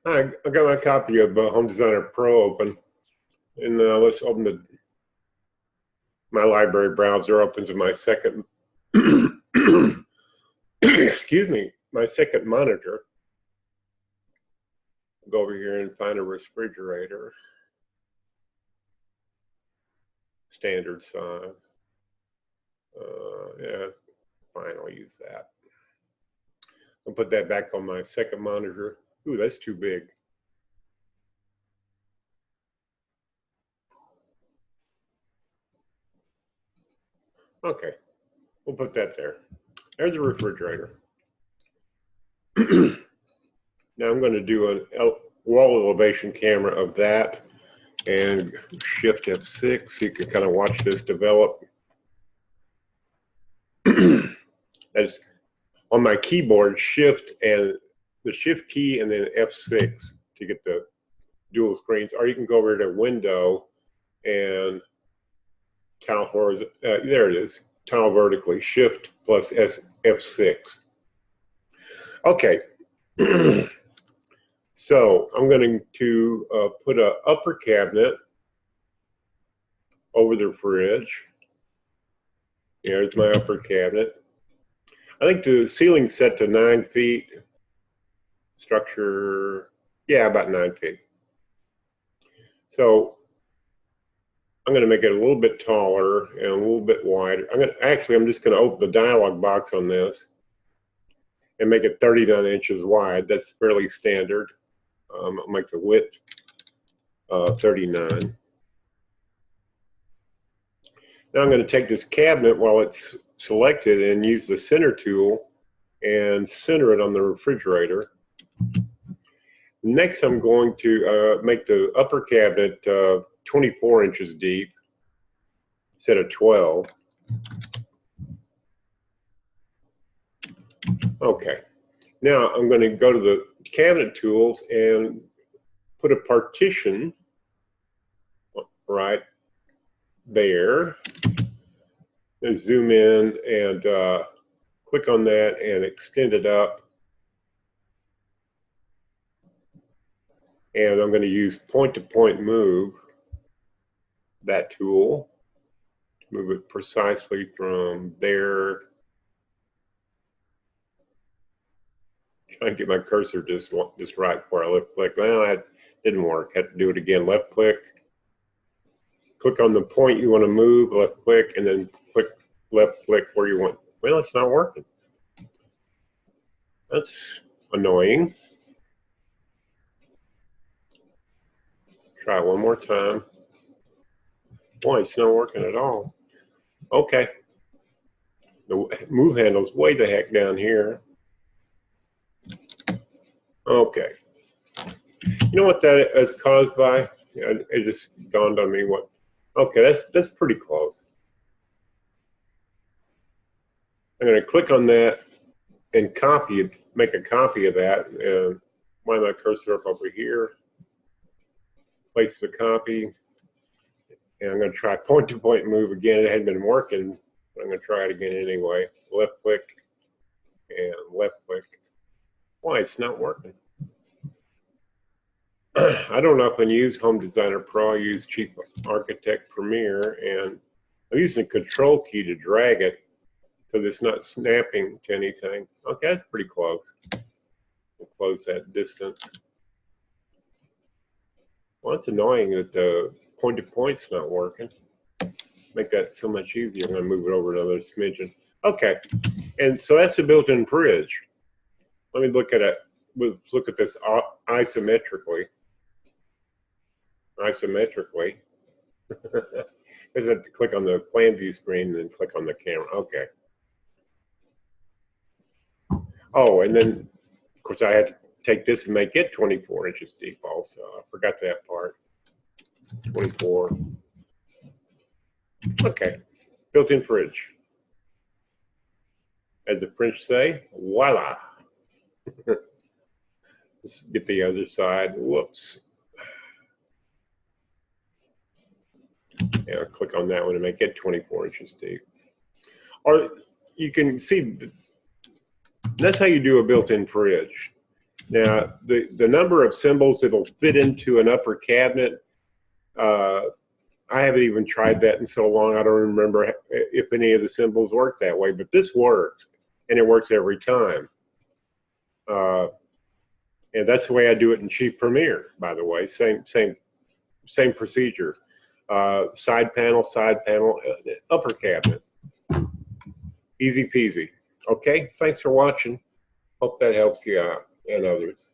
I got my copy of Home Designer Pro open, and let's open my library browser. Opens my second, excuse me, my second monitor. Go over here and find a refrigerator, standard size. Yeah, fine, I'll use that. I'll put that back on my second monitor. Ooh, that's too big. Okay, we'll put that there. There's a refrigerator. Now I'm going to do a wall elevation camera of that and Shift F6 so you can kind of watch this develop. That's on my keyboard, Shift and the Shift key and then F6 to get the dual screens. Or you can go over to Window and tile horizontal. There it is. Tile vertically. Shift plus F6. Okay. So I'm going to put an upper cabinet over the fridge. Here's my upper cabinet. I think the ceiling's set to 9 feet. Structure, yeah, about 9 feet. So I'm going to make it a little bit taller and a little bit wider. I'm just going to open the dialog box on this and make it 39 inches wide. That's fairly standard. I'll make the width 39. Now I'm going to take this cabinet while it's selected and use the center tool and center it on the refrigerator. Next, I'm going to make the upper cabinet 24 inches deep instead of 12. Okay. Now I'm going to go to the cabinet tools and put a partition right there. And zoom in and click on that and extend it up. And I'm going to use point-to-point move, that tool, to move it precisely from there. Trying to get my cursor just right where I left click. Well, that didn't work. Had to do it again. Left click. Click on the point you want to move, left click, and then click left click where you want. Well, it's not working. That's annoying. Try one more time. Boy, it's not working at all. Okay. The move handle's way the heck down here. Okay. You know what that is caused by? It just dawned on me what. Okay, that's pretty close. I'm going to click on that and copy it, make a copy of that, and wind my cursor up over here. Place the copy, and I'm going to try point-to-point move again. It hadn't been working, but I'm going to try it again anyway. Left click and left click. Why it's not working? I don't often use Home Designer Pro. I use Chief Architect Premiere, and I'm using the Control key to drag it so that it's not snapping to anything. Okay, that's pretty close. We'll close that distance. Well, it's annoying that the point-to-point's not working. Make that so much easier. I'm going to move it over another smidgen. Okay, and so that's the built-in fridge. Let me look at it. We'll look at this isometrically. Because I have to click on the plan view screen and then click on the camera. Okay. Oh, and then, of course, I had to take this and make it 24 inches deep also. I forgot that part. 24. Okay. Built-in fridge. As the French say, voila. Let's get the other side. Whoops. And I'll click on that one and make it 24 inches deep. Or you can see, that's how you do a built-in fridge. Now, the number of symbols that'll fit into an upper cabinet, I haven't even tried that in so long. I don't remember if any of the symbols work that way, but this works, and it works every time. And that's the way I do it in Chief Premier, by the way. Same procedure. Side panel, upper cabinet. Easy peasy. Okay, thanks for watching. Hope that helps you out and others.